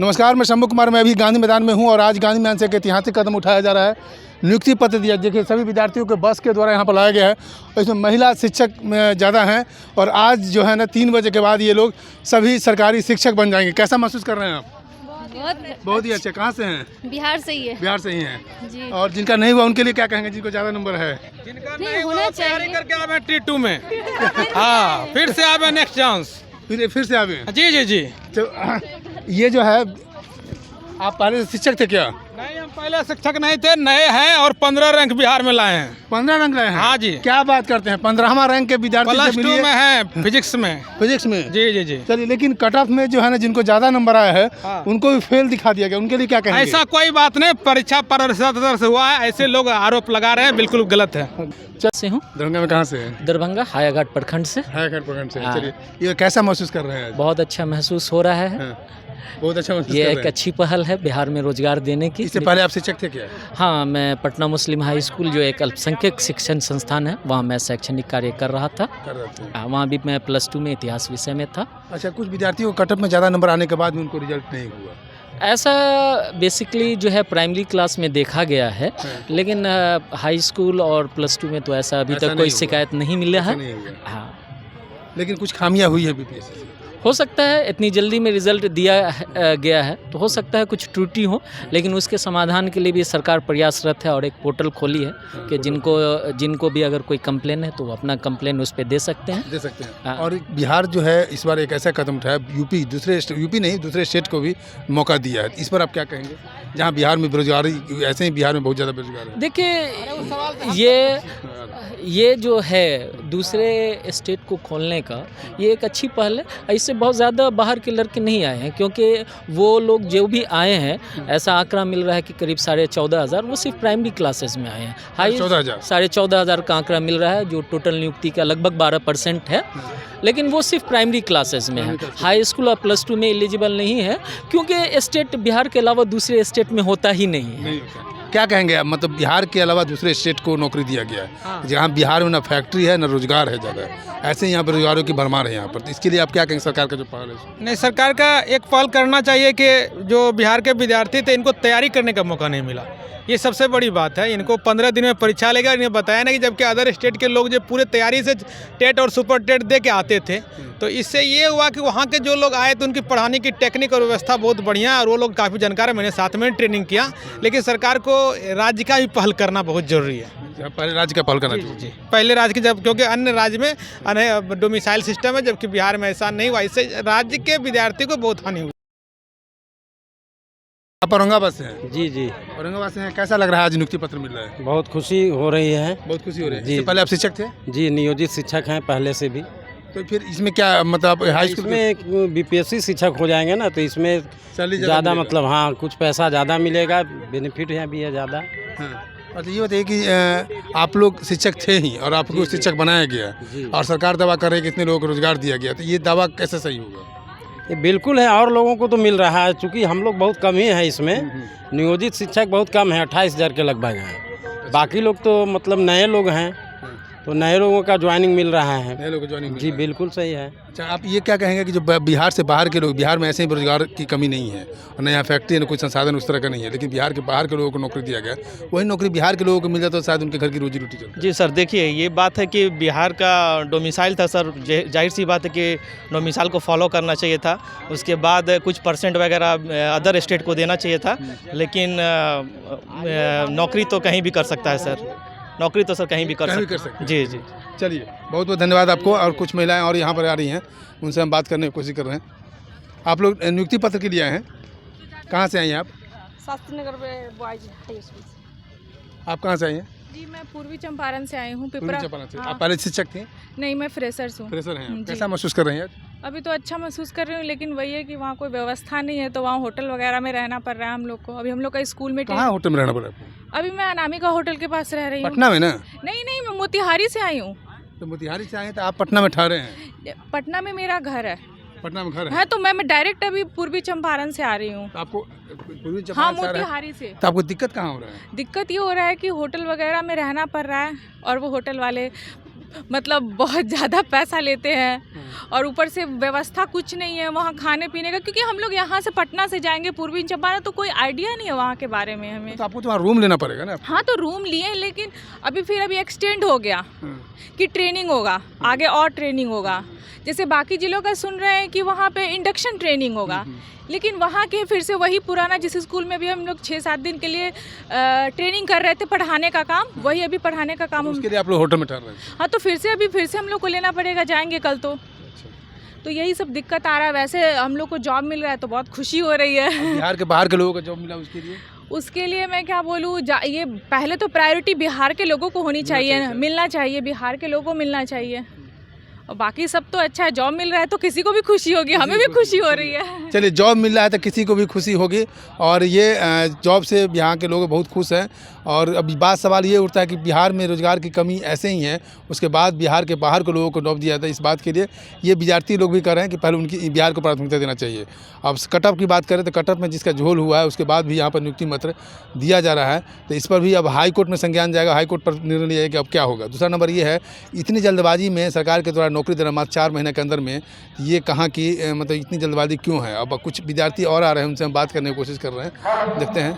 नमस्कार, मैं शंभू कुमार। मैं अभी गांधी मैदान में हूं और आज गांधी मैदान से एक ऐतिहासिक कदम उठाया जा रहा है। नियुक्ति पत्र दिया, देखिए सभी विद्यार्थियों को बस के द्वारा यहां पर लाया गया है और इसमें महिला शिक्षक ज़्यादा हैं और आज जो है ना 3 बजे के बाद ये लोग सभी सरकारी शिक्षक बन जाएंगे। कैसा महसूस कर रहे हैं आप? बहुत ही अच्छा। कहाँ से हैं? बिहार से ही है। बिहार से ही हैं जी। और जिनका नहीं हुआ उनके लिए क्या कहेंगे, जिनको ज़्यादा नंबर है? जिनका नहीं होना चाहिए करके आवे T2 में हाँ, फिर से आवे नेक्स्ट चांस। फिर से आवे। जी जी जी। तो ये जो है, आप पहले से शिक्षक थे क्या? नहीं, हम पहले शिक्षक नहीं थे, नए हैं और 15 रैंक बिहार में लाए हैं। 15 रैंक लाए हैं? हाँ जी। क्या बात करते हैं, 15वां रैंक के विद्यार्थी प्लस 2 में है फिजिक्स में। फिजिक्स में? जी जी जी। चलिए, लेकिन कट ऑफ में जो है ना जिनको ज्यादा नंबर आया है हाँ। उनको भी फेल दिखा दिया गया, उनके लिए क्या कहेंगे? ऐसा कोई बात नहीं, परीक्षा पारदर्शिता से हुआ है, ऐसे लोग आरोप लगा रहे हैं, बिल्कुल गलत है। से हूँ। दरभंगा में कहाँ से हैं? दरभंगा हायाघाट प्रखंड से। हायाघाट प्रखंड से। हाँ। चलिए, ये कैसा महसूस कर रहे हैं आज? बहुत अच्छा महसूस हो रहा है। हाँ, बहुत अच्छा महसूस ये कर एक रहे हैं। अच्छी पहल है बिहार में रोजगार देने की। इससे पहले आप शिक्षक थे क्या? हाँ, मैं पटना मुस्लिम हाई स्कूल जो एक अल्पसंख्यक शिक्षण संस्थान है, वहाँ मैं शैक्षणिक कार्य कर रहा था। कर रहे थे। वहाँ भी मैं प्लस 2 में इतिहास विषय में था। अच्छा, कुछ विद्यार्थियों को कट ऑफ में ज़्यादा नंबर आने के बाद भी उनको रिजल्ट नहीं हुआ? ऐसा बेसिकली जो है प्राइमरी क्लास में देखा गया है, लेकिन हाई स्कूल और प्लस 2 में तो ऐसा अभी ऐसा तक नहीं कोई हुआ। शिकायत नहीं मिला ऐसा है। नहीं हुआ। हाँ, लेकिन कुछ खामियां हुई है बीपीएससी से। हो सकता है इतनी जल्दी में रिजल्ट दिया गया है तो हो सकता है कुछ त्रुटि हो, लेकिन उसके समाधान के लिए भी सरकार प्रयासरत है और एक पोर्टल खोली है कि जिनको भी अगर कोई कंप्लेन है तो वो अपना कंप्लेन उस पर दे सकते हैं। दे सकते हैं। हाँ। और बिहार जो है इस बार एक ऐसा कदम उठाया, यूपी दूसरे स्टेट को भी मौका दिया है। इस पर आप क्या कहेंगे, जहाँ बिहार में बेरोजगारी, ऐसे ही बिहार में बहुत ज़्यादा बेरोजगार है? देखिए, ये जो है दूसरे स्टेट को खोलने का ये एक अच्छी पहल है। इससे बहुत ज़्यादा बाहर के लड़के नहीं आए हैं, क्योंकि वो लोग जो भी आए हैं, ऐसा आंकड़ा मिल रहा है कि करीब 14,500 वो सिर्फ प्राइमरी क्लासेस में आए हैं। 14,500 का आंकड़ा मिल रहा है, जो टोटल नियुक्ति का लगभग 12% है, लेकिन वो सिर्फ प्राइमरी क्लासेस में है। हाई स्कूल और प्लस 2 में एलिजिबल नहीं है, क्योंकि स्टेट बिहार के अलावा दूसरे स्टेट में होता ही नहीं है। क्या कहेंगे आप, मतलब बिहार के अलावा दूसरे स्टेट को नौकरी दिया गया है, जहाँ बिहार में ना फैक्ट्री है ना रोजगार है ज़्यादा, ऐसे यहाँ बेरोजगारों की भरमार है यहाँ पर, तो इसके लिए आप क्या कहेंगे सरकार का जो पहल है? नहीं, सरकार का एक पहल करना चाहिए कि जो बिहार के विद्यार्थी थे इनको तैयारी करने का मौका नहीं मिला, ये सबसे बड़ी बात है। इनको 15 दिन में परीक्षा लेगा, इन्हें बताया ना कि जबकि अदर स्टेट के लोग जो पूरे तैयारी से टेट और सुपर टेट दे के आते थे, तो इससे ये हुआ कि वहाँ के जो लोग आए तो उनकी पढ़ाने की टेक्निक और व्यवस्था बहुत बढ़िया और वो लोग काफ़ी जानकार है। मैंने साथ में ट्रेनिंग किया, लेकिन सरकार को राज्य का भी पहल करना बहुत जरूरी है। पहले राज्य का पहल करना चाहिए। जी, पहले राज्य की, जब क्योंकि अन्य राज्य में डोमिसाइल सिस्टम है, जबकि बिहार में ऐसा नहीं हुआ, इससे राज्य के विद्यार्थी को बहुत हानि हुई। आप औरंगाबाद से हैं? जी जी, औरंगाबाद से हैं। कैसा लग रहा है आज नियुक्ति पत्र मिल रहा है? बहुत खुशी हो रही है। बहुत खुशी हो रही है। जी। इससे पहले आप शिक्षक थे? जी, नियोजित शिक्षक हैं पहले से भी। तो फिर इसमें क्या मतलब हाई स्कूल इसमें बीपीएससी शिक्षक हो जाएंगे ना, तो इसमें सैलरी ज़्यादा मतलब हाँ कुछ पैसा ज़्यादा मिलेगा, बेनिफिट है भी है ज़्यादा। हाँ। अच्छा, ये बताइए कि आप लोग शिक्षक थे ही और आपको शिक्षक बनाया गया और सरकार दावा कर रही है कि इतने लोगों को रोजगार दिया गया, तो ये दावा कैसे सही होगा? ये बिल्कुल है, और लोगों को तो मिल रहा है, चूँकि हम लोग बहुत कम ही हैं इसमें। नियोजित शिक्षक बहुत कम है, 28,000 के लगभग हैं। बाकी लोग तो मतलब नए लोग हैं, तो नए लोगों का ज्वाइनिंग मिल रहा है। नए लोगों को ज्वाइनिंग जी बिल्कुल सही है। अच्छा, आप ये क्या कहेंगे कि जो बिहार से बाहर के लोग, बिहार में ऐसे ही बेरोजगार की कमी नहीं है और न यहाँ फैक्ट्री न कोई संसाधन उस तरह का नहीं है, लेकिन बिहार के बाहर के लोगों को नौकरी दिया गया, वही नौकरी बिहार के लोगों को मिल जाता तो शायद उनके घर की रोजी रोटी चलती। जी सर, देखिए ये बात है कि बिहार का डोमिसाइल था सर, जाहिर सी बात है कि डोमिसाइल को फॉलो करना चाहिए था, उसके बाद कुछ परसेंट वगैरह अदर स्टेट को देना चाहिए था, लेकिन नौकरी तो कहीं भी कर सकता है सर, नौकरी तो सर कहीं भी कर सकते हैं। जी जी, चलिए, बहुत बहुत धन्यवाद आपको। और कुछ महिलाएं और यहाँ पर आ रही हैं, उनसे हम बात करने की कोशिश कर रहे हैं। आप लोग नियुक्ति पत्र के लिए आए हैं, कहाँ से आई हैं आप? शास्त्री नगर में बॉयज हाई स्कूल से। आप कहाँ से आई हैं? जी, मैं पूर्वी चंपारण से आई हूँ। पूर्वी चंपारण से। हाँ। आप पहले शिक्षक थे? नहीं, मैं फ्रेशर्स हूँ। फ्रेशर हैं आप। जी। कैसा महसूस कर रहे हैं आज? अभी तो अच्छा महसूस कर रही हूँ, लेकिन वही है कि वहाँ कोई व्यवस्था नहीं है, तो वहाँ होटल वगैरह में रहना पड़ रहा है हम लोग को। अभी हम लोग का स्कूल में कहाँ होटल में रहना पड़ा आपको? अभी मैं अनामिका होटल के पास रह रही हूँ। पटना में ना? नहीं, मैं मोतिहारी से आई हूँ। तो मोतिहारी से आए हैं, तो आप पटना में ठहरे हैं? पटना में मेरा घर है। पटना में घर है? हाँ, तो मैं डायरेक्ट अभी पूर्वी चंपारण से आ रही हूँ। तो आपको पूर्वी हाँ, चंपारण से आ रहे हैं, मोतिहारी से। तो आपको दिक्कत कहाँ हो रहा है? दिक्कत ये हो रहा है कि होटल वगैरह में रहना पड़ रहा है और वो होटल वाले मतलब बहुत ज़्यादा पैसा लेते हैं और ऊपर से व्यवस्था कुछ नहीं है वहाँ खाने पीने का, क्योंकि हम लोग यहाँ से पटना से जाएंगे पूर्वी चंपारण, तो कोई आइडिया नहीं है वहाँ के बारे में हमें। तो आपको तो वहाँ रूम लेना पड़ेगा ना। हाँ तो रूम लिए हैं, लेकिन अभी एक्सटेंड हो गया कि ट्रेनिंग होगा आगे और ट्रेनिंग होगा। जैसे बाकी जिलों का सुन रहे हैं कि वहाँ पे इंडक्शन ट्रेनिंग होगा, लेकिन वहाँ के फिर से वही पुराना जिस स्कूल में भी हम लोग 6-7 दिन के लिए ट्रेनिंग कर रहे थे पढ़ाने का काम, वही अभी पढ़ाने का काम उसके लिए आप लोग होटल में ठहर रहे हैं। हाँ तो फिर से हम लोग को लेना पड़ेगा, जाएंगे कल तो यही सब दिक्कत आ रहा है। वैसे हम लोग को जॉब मिल रहा है तो बहुत खुशी हो रही है। बिहार के बाहर के लोगों को जॉब मिला उसके लिए मैं क्या बोलूँ, ये पहले तो प्रायोरिटी बिहार के लोगों को होनी चाहिए, मिलना चाहिए, बिहार के लोगों को मिलना चाहिए। और बाकी सब तो अच्छा है, जॉब मिल रहा है तो किसी को भी खुशी होगी, हमें भी खुशी हो रही है। चलिए, जॉब मिल रहा है तो किसी को भी खुशी होगी और ये जॉब से यहाँ के लोग बहुत खुश हैं। और अभी बात सवाल ये उठता है कि बिहार में रोज़गार की कमी ऐसे ही है, उसके बाद बिहार के बाहर के लोगों को जॉब दिया जाता है। इस बात के लिए ये विद्यार्थी लोग भी कह रहे हैं कि पहले उनकी बिहार को प्राथमिकता देना चाहिए। अब कटअप की बात करें तो कटअप में जिसका झोल हुआ है उसके बाद भी यहाँ पर नियुक्ति पत्र दिया जा रहा है, तो इस पर भी अब हाई कोर्ट में संज्ञान जाएगा, हाई कोर्ट पर निर्णय लिया कि अब क्या होगा। दूसरा नंबर ये है, इतनी जल्दबाजी में सरकार के द्वारा नौकरी देना मात्र 4 महीने के अंदर में, ये कहाँ की मतलब इतनी जल्दबाजी क्यों है। अब कुछ विद्यार्थी और आ रहे हैं, उनसे हम बात करने की कोशिश कर रहे हैं, देखते हैं।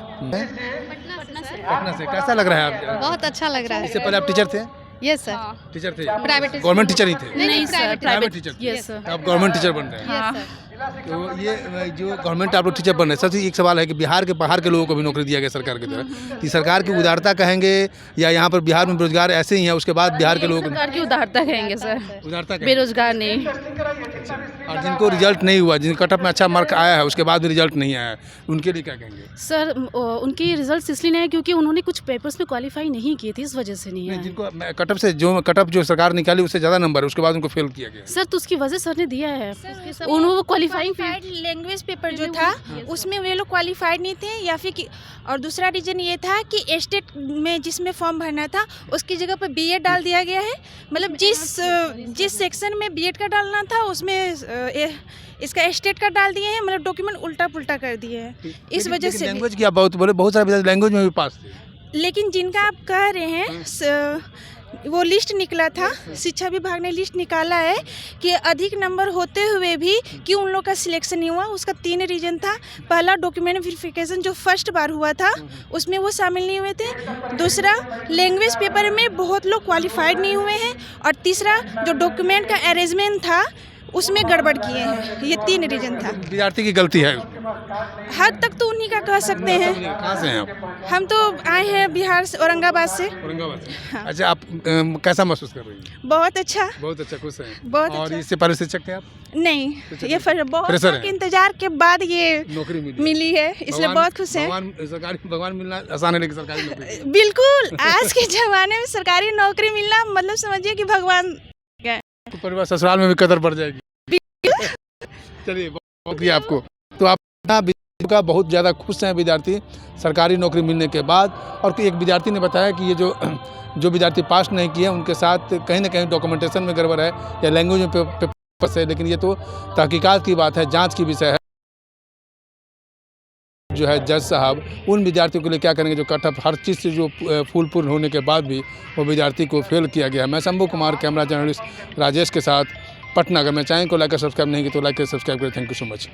पटना से कैसा लग रहा है आपको? बहुत अच्छा लग रहा है। इससे पहले आप टीचर थे? Yes sir. टीचर थे? प्राइवेट गवर्नमेंट टीचर ही थे? नहीं sir, private teacher. Yes sir. आप गवर्नमेंट टीचर बन रहे हैं। तो ये जो गवर्नमेंट आप लोग टीचर बन रहे हैं, सबसे एक सवाल है कि बिहार के बाहर के लोगों को भी नौकरी दिया गया सरकार की तरफ, कि सरकार की उदारता कहेंगे या यहाँ पर बिहार में बेरोजगार ऐसे ही है, उसके बाद बिहार के लोगों को सरकार की उदारता कहेंगे सर, उदारता बेरोजगार नहीं। और जिनको रिजल्ट नहीं हुआ, जिन कटअप में अच्छा मार्क आया है उसके बाद भी रिजल्ट नहीं आया, उनके लिए क्या कहेंगे? सर उनकी रिजल्ट इसलिए नहीं है क्योंकि उन्होंने कुछ पेपर्स में क्वालिफाई नहीं किए थे, इस वजह से नहीं है। जिनको कटअप जो सरकार निकाली उससे ज़्यादा नंबर है, उसके बाद उनको फेल किया गया। सर तो उसकी वजह सर ने दिया है, उन्होंने क्वालिफाइंग लैंग्वेज पेपर जो था उसमें वे लोग क्वालिफाइड नहीं थे, या फिर और दूसरा रीजन ये था कि स्टेट में जिसमें फॉर्म भरना था उसकी जगह पर बीएड डाल दिया गया है। मतलब जिस सेक्शन में बीएड का डालना था उसमें इसका स्टेट का डाल दिए हैं, मतलब डॉक्यूमेंट उल्टा पुल्टा कर दिए हैं। इस वजह से लैंग्वेज की आप बहुत सारे लैंग्वेज में भी पास थे, लेकिन जिनका आप कह रहे हैं वो लिस्ट निकला था, शिक्षा विभाग ने लिस्ट निकाला है कि अधिक नंबर होते हुए भी कि उन लोग का सिलेक्शन नहीं हुआ। उसका 3 रीजन था। पहला, डॉक्यूमेंट वेरिफिकेशन जो फर्स्ट बार हुआ था उसमें वो शामिल नहीं हुए थे। दूसरा, लैंग्वेज पेपर में बहुत लोग क्वालिफाइड नहीं हुए हैं। और तीसरा, जो डॉक्यूमेंट का अरेंजमेंट था उसमें गड़बड़ किए हैं। ये 3 रीजन था। विद्यार्थी की गलती है, हद तक तो उन्हीं का कह सकते हैं। कहाँ से हैं आप? हम तो आए हैं बिहार से, औरंगाबाद से। औरंगाबाद से। अच्छा, आप कैसा महसूस कर रही हैं? बहुत अच्छा, बहुत अच्छा, खुश हैं? बहुत और अच्छा। इससे पहले शिक्षक थे आप? नहीं, ये बहुत फ्रेशर के इंतजार के बाद ये नौकरी मिली है, इसलिए बहुत खुश हैं। भगवान मिलना आसान है, लेकिन सरकारी नौकरी बिल्कुल, आज के ज़माने में सरकारी नौकरी मिलना मतलब समझिए कि भगवान। तो परिवार ससुराल में भी कदर बढ़ जाएगी। चलिए, बहुत शुक्रिया आपको। तो आप का बहुत ज़्यादा खुश हैं विद्यार्थी सरकारी नौकरी मिलने के बाद। और एक विद्यार्थी ने बताया कि ये जो विद्यार्थी पास नहीं किए उनके साथ कहीं ना कहीं डॉक्यूमेंटेशन में गड़बड़ है या लैंग्वेज में पेपर है, लेकिन ये तो तहकीकात की बात है, जांच की विषय है। जो है जज साहब उन विद्यार्थियों के लिए क्या करेंगे जो कटअप हर चीज़ से जो फुल पूर्ण होने के बाद भी वो विद्यार्थी को फेल किया गया। मैं शंभू कुमार, कैमरा जर्नलिस्ट राजेश के साथ, पटना। अगर मैं चैनल को लाइक और सब्सक्राइब नहीं किया तो लाइक और सब्सक्राइब करें। Thank you so much.